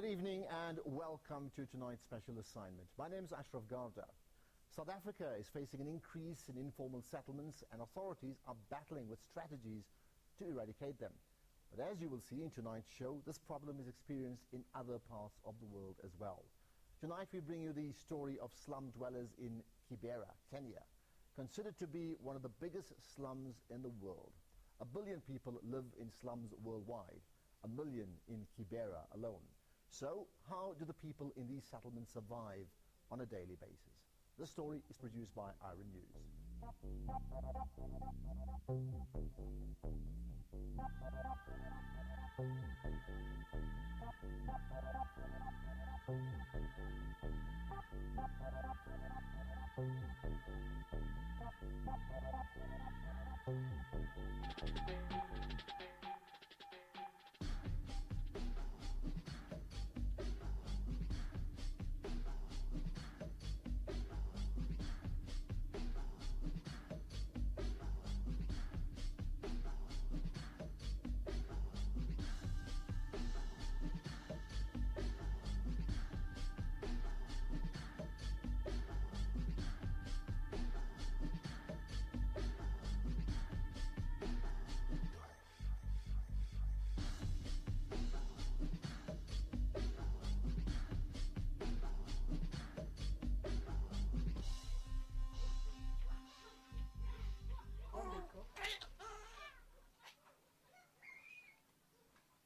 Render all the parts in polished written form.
Good evening and welcome to tonight's special assignment. My name is Ashraf Garda. South Africa is facing an increase in informal settlements and authorities are battling with strategies to eradicate them. But as you will see in tonight's show, this problem is experienced in other parts of the world as well. Tonight we bring you the story of slum dwellers in Kibera, Kenya, considered to be one of the biggest slums in the world. 1 billion people live in slums worldwide, 1 million in Kibera alone. So, how do the people in these settlements survive on a daily basis? This story is produced by Iron News.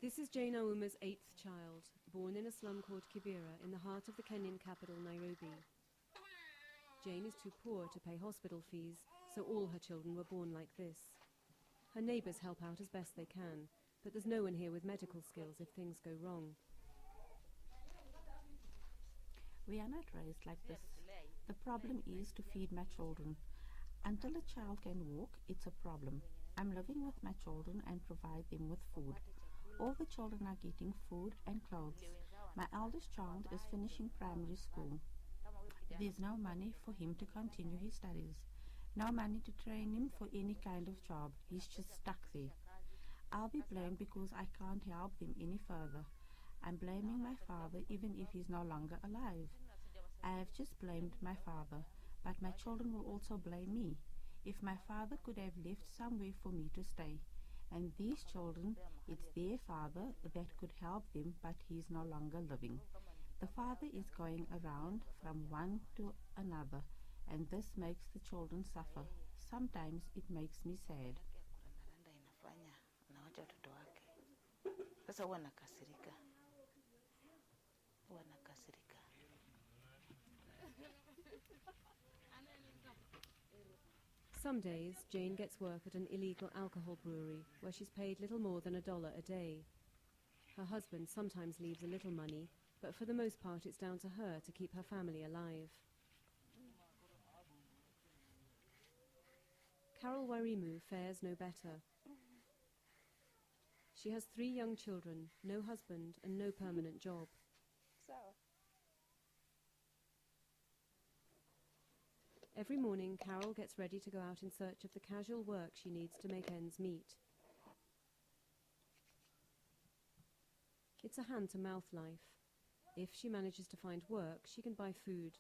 This is Jane Auma's 8th child, born in a slum called Kibera in the heart of the Kenyan capital, Nairobi. Jane is too poor to pay hospital fees, so all her children were born like this. Her neighbours help out as best they can, but there's no one here with medical skills if things go wrong. We are not raised like this. The problem is to feed my children. Until a child can walk, it's a problem. I'm living with my children and provide them with food. All the children are getting food and clothes. My eldest child is finishing primary school. There's no money for him to continue his studies. No money to train him for any kind of job. He's just stuck there. I'll be blamed because I can't help them any further. I'm blaming my father even if he's no longer alive. I have just blamed my father, but my children will also blame me. If my father could have left somewhere for me to stay, and these children, it's their father that could help them, but he's no longer living. The father is going around from one to another, and this makes the children suffer. Sometimes it makes me sad. Some days, Jane gets work at an illegal alcohol brewery, where she's paid little more than $1 a day. Her husband sometimes leaves a little money, but for the most part it's down to her to keep her family alive. Carol Warimu fares no better. She has 3 young children, no husband and no permanent job. Every morning, Carol gets ready to go out in search of the casual work she needs to make ends meet. It's a hand-to-mouth life. If she manages to find work, she can buy food.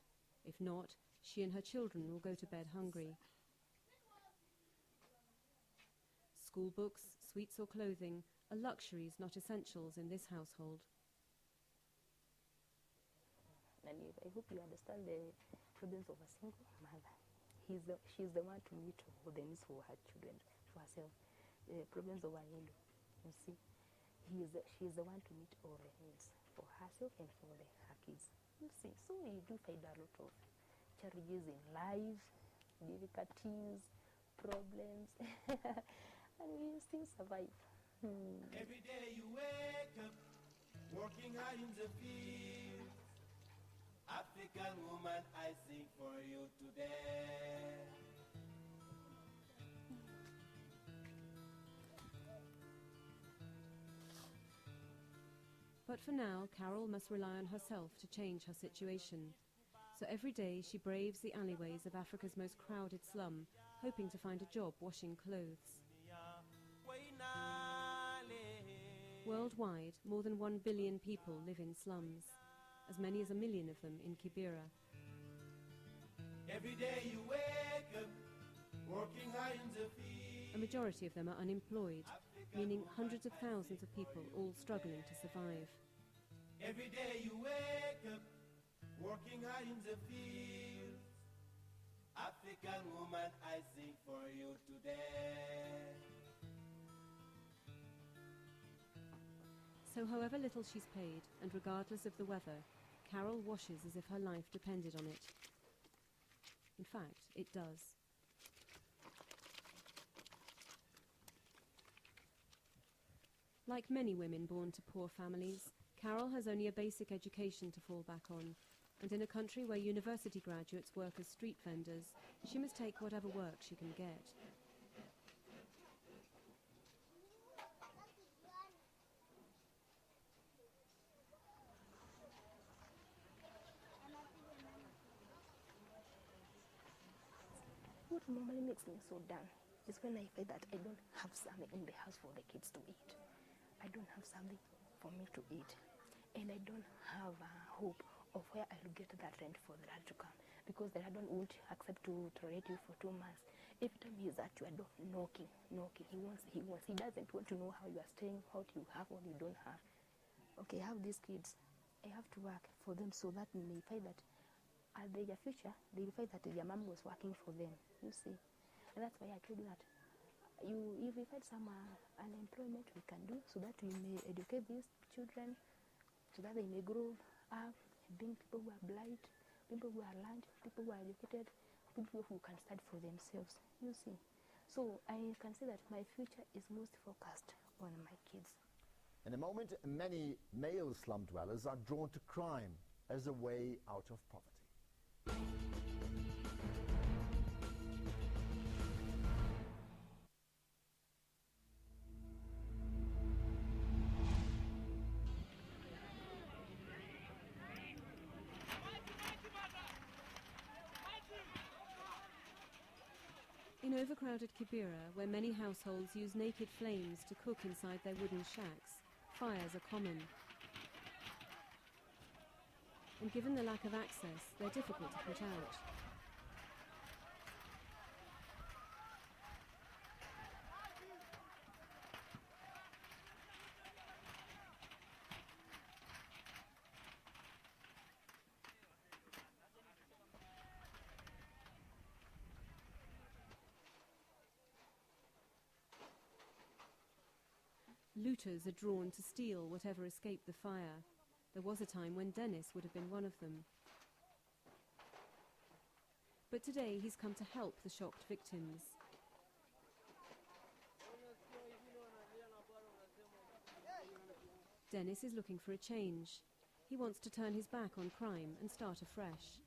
If not, she and her children will go to bed hungry. School books, sweets or clothing are luxuries, not essentials in this household. And I hope you understand the problems of a single mother. She's the one to meet all the needs for her children, for herself. The problems of a yellow, you see. She's the one to meet all the needs for herself and for her kids. You see, so we do find a lot of challenges in life, difficulties, problems, and we still survive. Every day you wake up, working hard in the field. African woman, I sing for you today. But for now, Carol must rely on herself to change her situation. So every day she braves the alleyways of Africa's most crowded slum, hoping to find a job washing clothes. World Worldwide, more than 1 billion people live in slums, as many as 1 million of them in Kibera. Every day you wake up, working hard in the field. A majority of them are unemployed, meaning hundreds of thousands of people all struggling to survive. Every day you wake up, working hard in the field. African woman, I sing for you today. So however little she's paid, and regardless of the weather, Carol washes as if her life depended on it. In fact, it does. Like many women born to poor families, Carol has only a basic education to fall back on, and in a country where university graduates work as street vendors, she must take whatever work she can get. What normally makes me so down is when I find that I don't have something in the house for the kids to eat. I don't have something for me to eat. And I don't have a hope of where I'll get that rent for the dad to come. Because the dad won't accept to tolerate you for 2 months. Every time he's at your door knocking. He doesn't want to know how you are staying, what you have, what you don't have. Okay, I have these kids. I have to work for them so that they find that at their future, they will find that their mom was working for them, you see. And that's why I told you that if we find some unemployment we can do so that we may educate these children, so that they may grow up being people who are blind, people who are learned, people who are educated, people who can stand for themselves, you see. So I can say that my future is most focused on my kids. In a moment, many male slum dwellers are drawn to crime as a way out of poverty. In overcrowded Kibera, where many households use naked flames to cook inside their wooden shacks, fires are common. And given the lack of access, they're difficult to put out. Looters are drawn to steal whatever escaped the fire. There was a time when Dennis would have been one of them. But today he's come to help the shocked victims. Dennis is looking for a change. He wants to turn his back on crime and start afresh.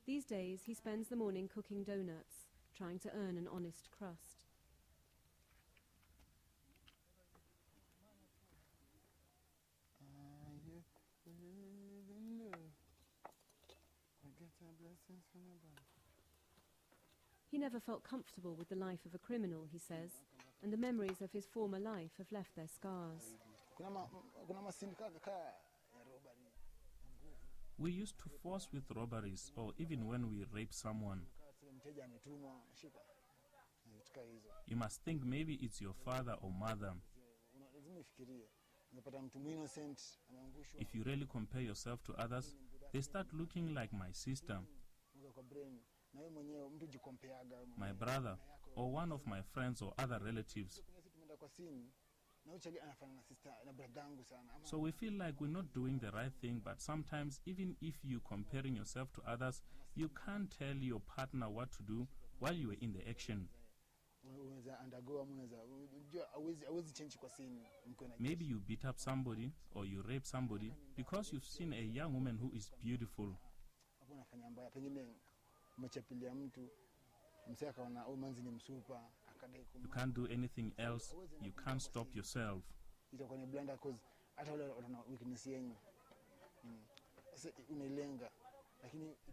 These days, he spends the morning cooking donuts, trying to earn an honest crust. He never felt comfortable with the life of a criminal, he says, and the memories of his former life have left their scars. We used to force with robberies, or even when we rape someone. You must think maybe it's your father or mother. If you really compare yourself to others, they start looking like my sister, my brother, or one of my friends or other relatives. So we feel like we're not doing the right thing, but sometimes even if you're comparing yourself to others, you can't tell your partner what to do while you were in the action. Maybe you beat up somebody or you rape somebody because you've seen a young woman who is beautiful. You can't do anything else. You can't stop yourself.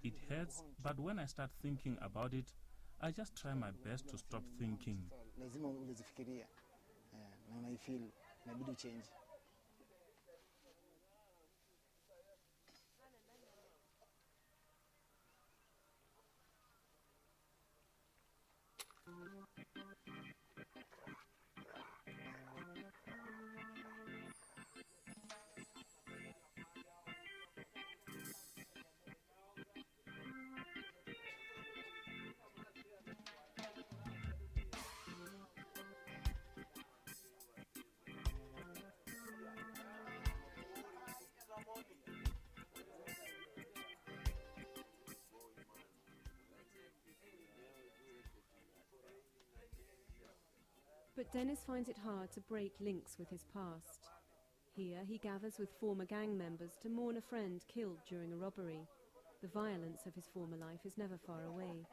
It hurts, but when I start thinking about it, I just try my best to stop thinking. Lazima uzifikiria na unaifeel inabidi change. But Dennis finds it hard to break links with his past. Here he gathers with former gang members to mourn a friend killed during a robbery. The violence of his former life is never far away.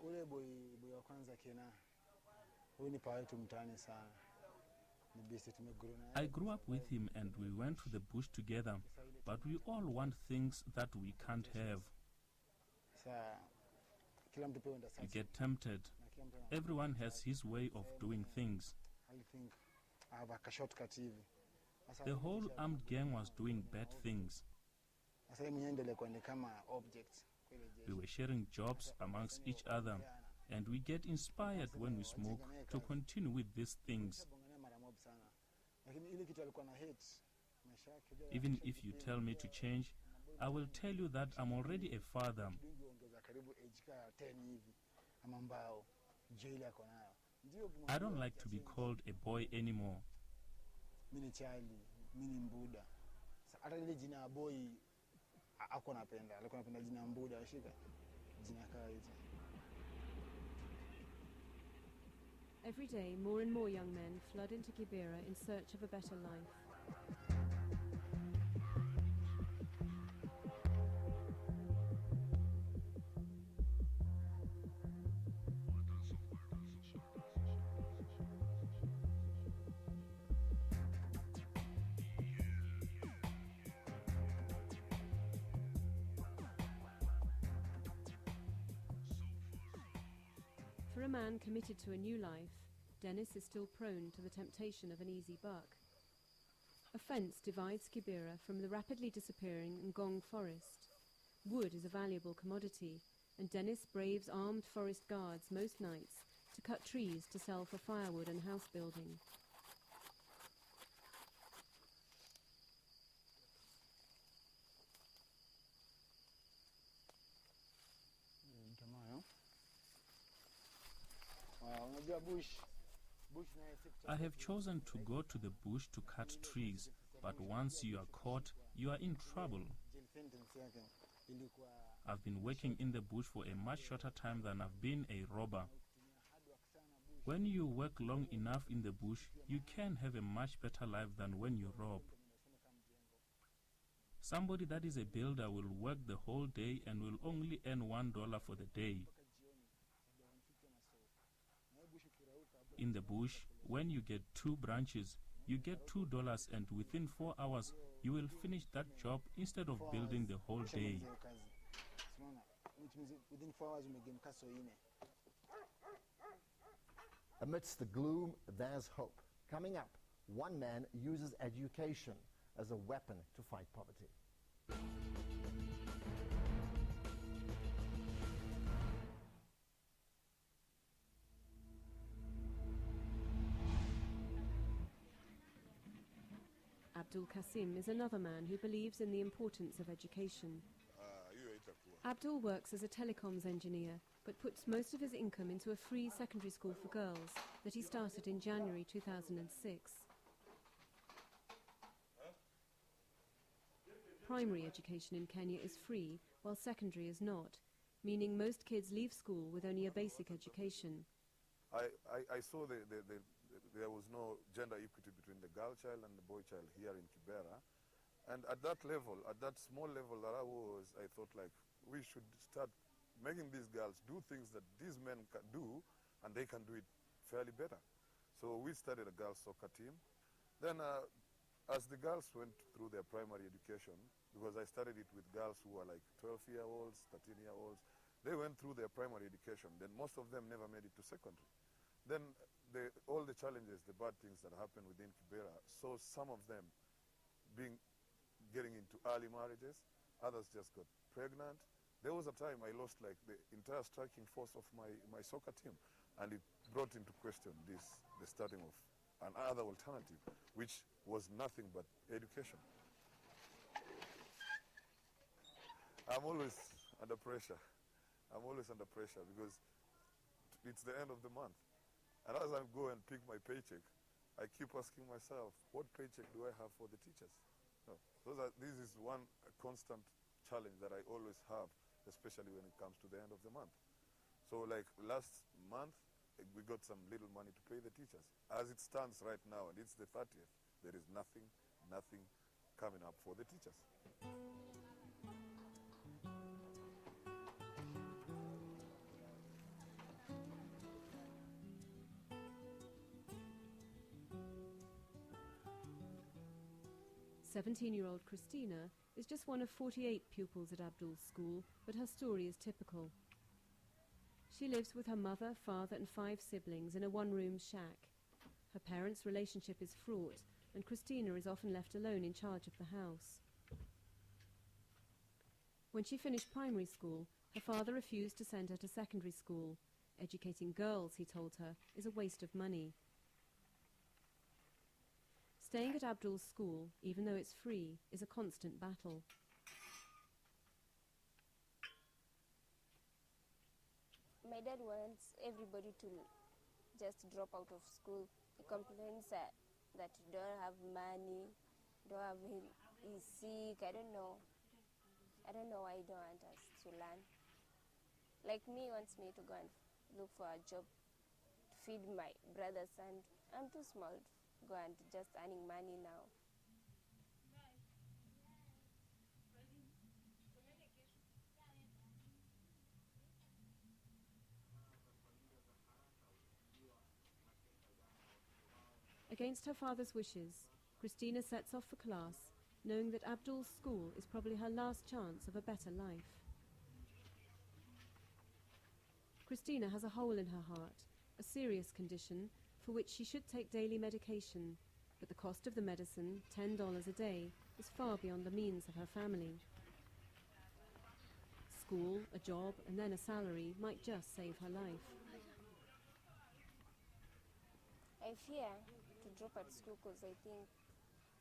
Ule boy wa kwanza kena. Huyu ni pawetu mtaani sana. I grew up with him and we went to the bush together, but we all want things that we can't have. We get tempted. Everyone has his way of doing things. The whole armed gang was doing bad things. We were sharing jobs amongst each other, and we get inspired when we smoke to continue with these things. Even if you tell me to change, I will tell you that I'm already a father. I don't like to be called a boy anymore. Every day, more and more young men flood into Kibera in search of a better life. For a man committed to a new life, Dennis is still prone to the temptation of an easy buck. A fence divides Kibera from the rapidly disappearing Ngong forest. Wood is a valuable commodity, and Dennis braves armed forest guards most nights to cut trees to sell for firewood and house building. I have chosen to go to the bush to cut trees, but once you are caught, you are in trouble. I've been working in the bush for a much shorter time than I've been a robber. When you work long enough in the bush, you can have a much better life than when you rob. Somebody that is a builder will work the whole day and will only earn $1 for the day. In the bush, when you get 2 branches, you get $2, and within 4 hours, you will finish that job instead of building the whole day. Amidst the gloom, there's hope. Coming up, one man uses education as a weapon to fight poverty. Abdul Qasim is another man who believes in the importance of education. Abdul works as a telecoms engineer, but puts most of his income into a free secondary school for girls that he started in January 2006. Primary education in Kenya is free, while secondary is not, meaning most kids leave school with only a basic education. I saw there was no gender equity between the girl child and the boy child here in Kibera. And at that level, at that small level that I was, I thought like we should start making these girls do things that these men can do, and they can do it fairly better. So we started a girls' soccer team. Then as the girls went through their primary education, because I started it with girls who were like 12-year-olds, 13-year-olds, they went through their primary education. Then most of them never made it to secondary. Then all the challenges, the bad things that happened within Kibera, saw some of them getting into early marriages. Others just got pregnant. There was a time I lost like the entire striking force of my soccer team, and it brought into question the starting of another alternative, which was nothing but education. I'm always under pressure. I'm always under pressure because it's the end of the month. And as I go and pick my paycheck, I keep asking myself, what paycheck do I have for the teachers? No, this is one constant challenge that I always have, especially when it comes to the end of the month. So like last month, we got some little money to pay the teachers. As it stands right now, and it's the 30th, there is nothing coming up for the teachers. 17-year-old Christina is just one of 48 pupils at Abdul's school, but her story is typical. She lives with her mother, father and 5 siblings in a one-room shack. Her parents' relationship is fraught, and Christina is often left alone in charge of the house. When she finished primary school, her father refused to send her to secondary school. Educating girls, he told her, is a waste of money. Staying at Abdul's school, even though it's free, is a constant battle. My dad wants everybody to just drop out of school. He complains that you don't have money, he's sick, I don't know why he don't want us to learn. Like me, he wants me to go and look for a job to feed my brothers, and I'm too small to go and just earning money now. Against her father's wishes, Christina sets off for class, knowing that Abdul's school is probably her last chance of a better life. Christina has a hole in her heart, a serious condition for which she should take daily medication, but the cost of the medicine, $10 a day, is far beyond the means of her family. School, a job, and then a salary might just save her life. I fear to drop at school because I think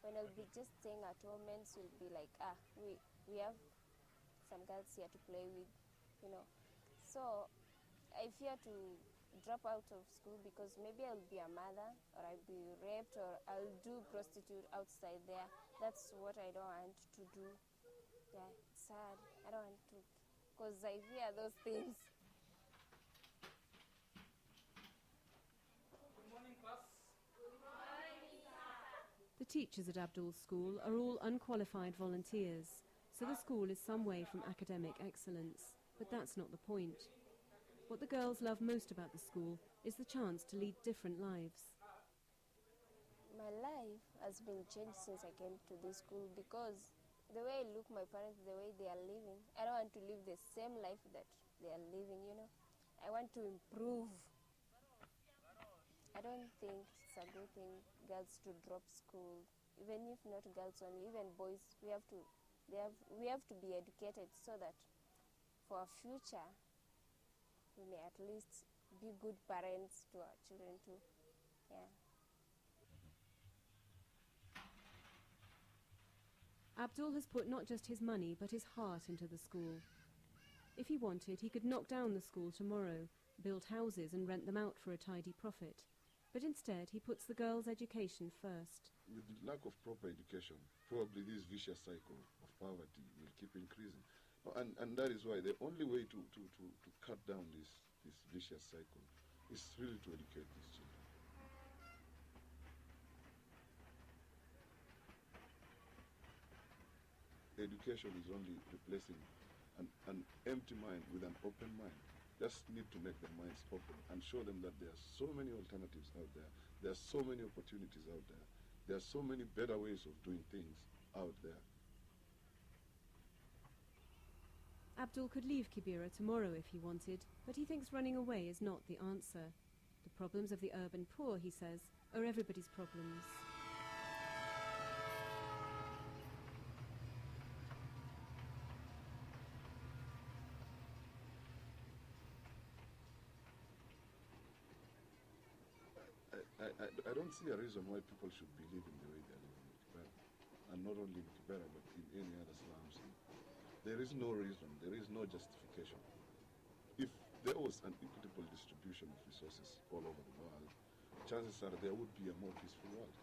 when I'll be just staying at home, men will be like, we have some girls here to play with, you know. So I fear to drop out of school because maybe I'll be a mother, or I'll be raped, or I'll do prostitute outside there. That's what I don't want to do. Yeah, it's sad. I don't want to, because I fear those things. The teachers at Abdul's school are all unqualified volunteers, so the school is some way from academic excellence. But that's not the point. What the girls love most about the school is the chance to lead different lives. My life has been changed since I came to this school, because the way I look my parents, the way they are living, I don't want to live the same life that they are living, you know. I want to improve. I don't think it's a good thing girls to drop school, even if not girls only, even boys. We have to be educated so that for our future we may at least be good parents to our children too. Yeah. Abdul has put not just his money but his heart into the school. If he wanted, he could knock down the school tomorrow, build houses and rent them out for a tidy profit. But instead, he puts the girls' education first. With the lack of proper education, probably this vicious cycle of poverty will keep increasing. And that is why the only way to cut down this vicious cycle is really to educate these children. Education is only replacing an empty mind with an open mind. Just need to make their minds open and show them that there are so many alternatives out there. There are so many opportunities out there. There are so many better ways of doing things out there. Abdul could leave Kibera tomorrow if he wanted, but he thinks running away is not the answer. The problems of the urban poor, he says, are everybody's problems. I don't see a reason why people should be living the way they're living in Kibera. And not only in Kibera, but in any other slums. There is no reason, there is no justification. If there was an equitable distribution of resources all over the world, chances are there would be a more peaceful world.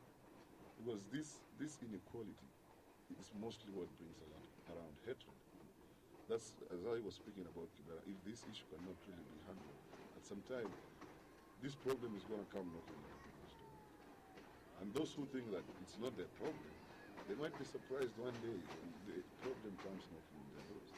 Because this inequality is mostly what brings around hatred. That's, as I was speaking about Kibera, if this issue cannot really be handled, at some time, this problem is going to come knocking at people's door. And those who think that it's not their problem, they might be surprised one day when the problem comes knocking on their doors.